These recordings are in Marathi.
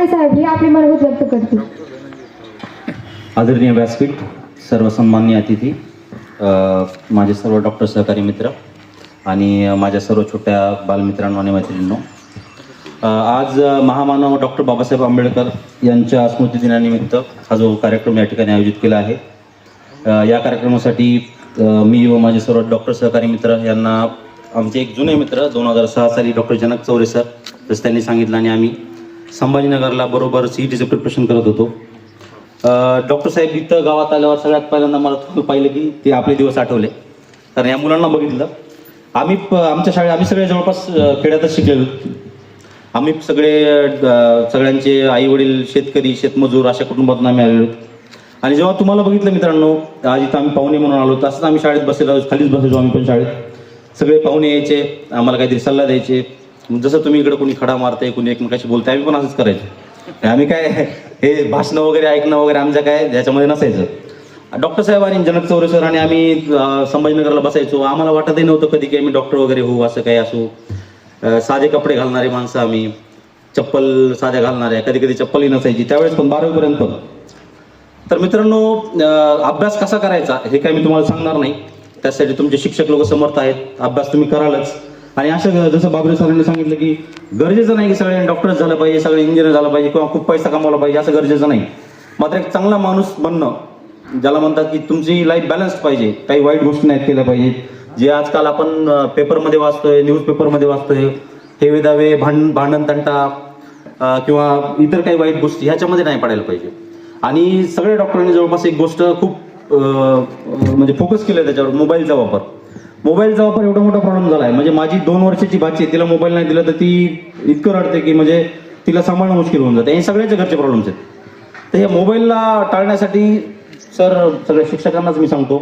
कांबळे साहेब हे आपले मनोगत व्यक्त करतील. आदरणीय व्यासपीठ, सर्व सन्माननीय अतिथी, माझे सर्व डॉक्टर सहकारी मित्र आणि माझ्या सर्व छोट्या बालमित्रांनो आणि मैत्रिणींनो, आज महामानव डॉक्टर बाबासाहेब आंबेडकर यांच्या स्मृतिदिनानिमित्त हा जो कार्यक्रम या ठिकाणी आयोजित केला आहे, या कार्यक्रमासाठी मी व माझे सर्व डॉक्टर सहकारी मित्र यांना आमचे एक जुने मित्र 2006 साली डॉक्टर जनक चौरे सर, जसं त्यांनी सांगितलं, आणि आम्ही संभाजीनगरला बरोबर CETचं प्रिपरेशन करत होतो. डॉक्टर साहेब इथं गावात आल्यावर सगळ्यात पहिल्यांदा मला पाहिलं की ते आपले दिवस आठवले, कारण या मुलांना बघितलं. आमच्या शाळेत आम्ही सगळे जवळपास खेड्यातच शिकलेलो. आम्ही सगळ्यांचे आई वडील शेतकरी शेतमजूर अशा कुटुंबातून आम्ही आलेलो. आणि जेव्हा तुम्हाला बघितलं मित्रांनो, आज इथं आम्ही पाहुणे म्हणून आलो, तसंच आम्ही शाळेत बसलेलो, खालीच बसायचो आम्ही पण शाळेत. सगळे पाहुणे यायचे, आम्हाला काहीतरी सल्ला द्यायचे. जसं तुम्ही इकडे कोणी खडा मारते, कोणी एकमेकाशी बोलते, आम्ही पण असंच करायचो. आम्ही काय हे भाषणं वगैरे ऐकणं वगैरे आमच्या काय ह्याच्यामध्ये नसायचं. डॉक्टर साहेब आणि जनक चौरे सर आणि आम्ही संभाजीनगरला बसायचो. आम्हाला वाटतही नव्हतं कधी की आम्ही डॉक्टर वगैरे होऊ, असं काही असू. साधे कपडे घालणारे माणसं आम्ही, चप्पल साध्या घालणाऱ्या, कधी कधी चप्पलही नसायची त्यावेळेस, पण 12वीपर्यंत पण. तर मित्रांनो, अभ्यास कसा करायचा हे काय मी तुम्हाला सांगणार नाही, त्यासाठी तुमचे शिक्षक लोक समर्थ आहेत. अभ्यास तुम्ही करालच. आणि असं जसं बाबरे सरांनी सांगितलं की गरजेचं नाही की सगळ्यांनी डॉक्टर झालं पाहिजे, सगळे इंजिनियर झालं पाहिजे किंवा खूप पैसा कमावला पाहिजे, असं गरजेचं नाही. मात्र एक चांगला माणूस बनणं, ज्याला म्हणतात की तुमची लाईफ बॅलन्स्ड पाहिजे, काही वाईट गोष्टी नाहीत केल्या पाहिजेत. जे आजकाल आपण पेपरमध्ये वाचतोय, न्यूजपेपरमध्ये वाचतोय, हे विधावे भांडण तंटा किंवा इतर काही वाईट गोष्टी ह्याच्यामध्ये नाही पडायला पाहिजे. आणि सगळ्या डॉक्टरांनी जवळपास एक गोष्ट खूप म्हणजे फोकस केलं त्याच्यावर, मोबाईलचा वापर. मोबाईलचा वापर एवढा मोठा प्रॉब्लेम झाला आहे. म्हणजे माझी 2 वर्षाची भाची, तिला मोबाईल नाही दिला तर ती इतकं रडते की म्हणजे तिला सांभाळणं मुश्किल होऊन जाते. हे सगळ्याच्या घरचे प्रॉब्लेम्स आहेत. तर या मोबाईलला टाळण्यासाठी सर, सगळ्या शिक्षकांनाच मी सांगतो,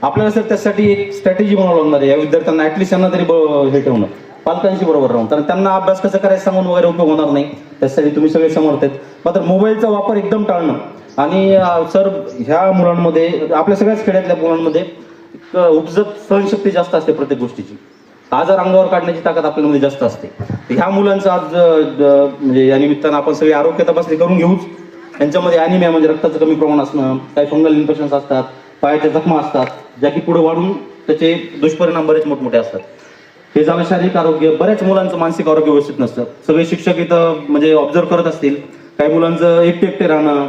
आपल्याला सर त्यासाठी एक स्ट्रॅटेजी बनवावं लागणार आहे. या विद्यार्थ्यांना ॲटलिस्ट यांना तरी हे ठेवणं, पालकांशी बरोबर राहून, कारण त्यांना अभ्यास कसं करायचं सांगून वगैरे उपयोग होणार नाही. त्यासाठी तुम्ही सगळे समर्थ आहेत. मात्र मोबाईलचा वापर एकदम टाळणं. आणि सर, ह्या मुलांमध्ये, आपल्या सगळ्याच खेड्यातल्या मुलांमध्ये उपजत सहनशक्ती जास्त असते प्रत्येक गोष्टीची. आजार अंगावर काढण्याची ताकद आपल्यामध्ये जास्त असते. ह्या मुलांचं आज म्हणजे या निमित्तानं आपण सगळी आरोग्य तपासणी करून घेऊच. त्यांच्यामध्ये ॲनिमिया म्हणजे रक्ताचं कमी प्रमाण असणं, काही फंगल इन्फेक्शन्स असतात, पायाच्या जखमा असतात, ज्या की पुढे वाढून त्याचे दुष्परिणाम बरेच मोठमोठे असतात. हे झालं शारीरिक आरोग्य. बऱ्याच मुलांचं मानसिक आरोग्य व्यवस्थित नसतं. सगळे शिक्षक इथं म्हणजे ऑब्झर्व करत असतील, काही मुलांचं एकटे राहणं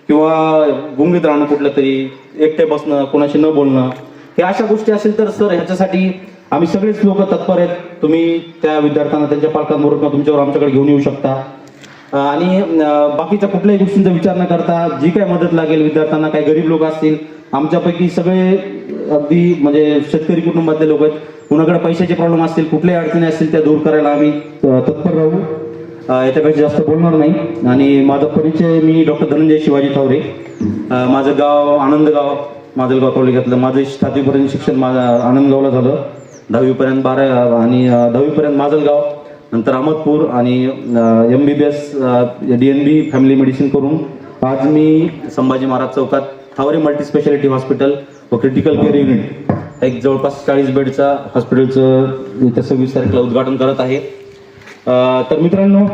किंवा गुंगीत राहणं, कुठलं तरी एकटे बसणं, कोणाशी न बोलणं, हे अशा गोष्टी असेल तर सर, ह्याच्यासाठी आम्ही सगळेच लोक तत्पर आहेत. तुम्ही त्या विद्यार्थ्यांना त्यांच्या पालकांबरोबर किंवा तुमच्यावर आमच्याकडे घेऊन येऊ शकता. आणि बाकीच्या कुठल्याही गोष्टींचा विचार न करता जी काय मदत लागेल विद्यार्थ्यांना, काही गरीब लोक असतील, आमच्यापैकी सगळे अगदी म्हणजे शेतकरी कुटुंबातले लोक आहेत, कुणाकडे पैशाचे प्रॉब्लेम असतील, कुठल्याही अडचणी असतील, त्या दूर करायला आम्ही तत्पर राहू. याच्यापेक्षा जास्त बोलणार नाही. आणि माझा परिचय, मी डॉक्टर धनंजय शिवाजी थावरे. माझं गाव आनंदगाव, माजलगाव तालुक्यातलं. माझं 7वीपर्यंत शिक्षण माझं आनंदगावला झालं. 10वीपर्यंत आणि 10वीपर्यंत माजलगाव, नंतर अहमदपूर आणि MBBS DNB फॅमिली मेडिसिन करून आज मी संभाजी महाराज चौकात थावरे मल्टीस्पेशालिटी हॉस्पिटल व क्रिटिकल केअर युनिट, एक जवळपास 40 बेडचा हॉस्पिटलचं येत्या 26 तारखेला उद्घाटन करत आहे. तर मित्रांनो,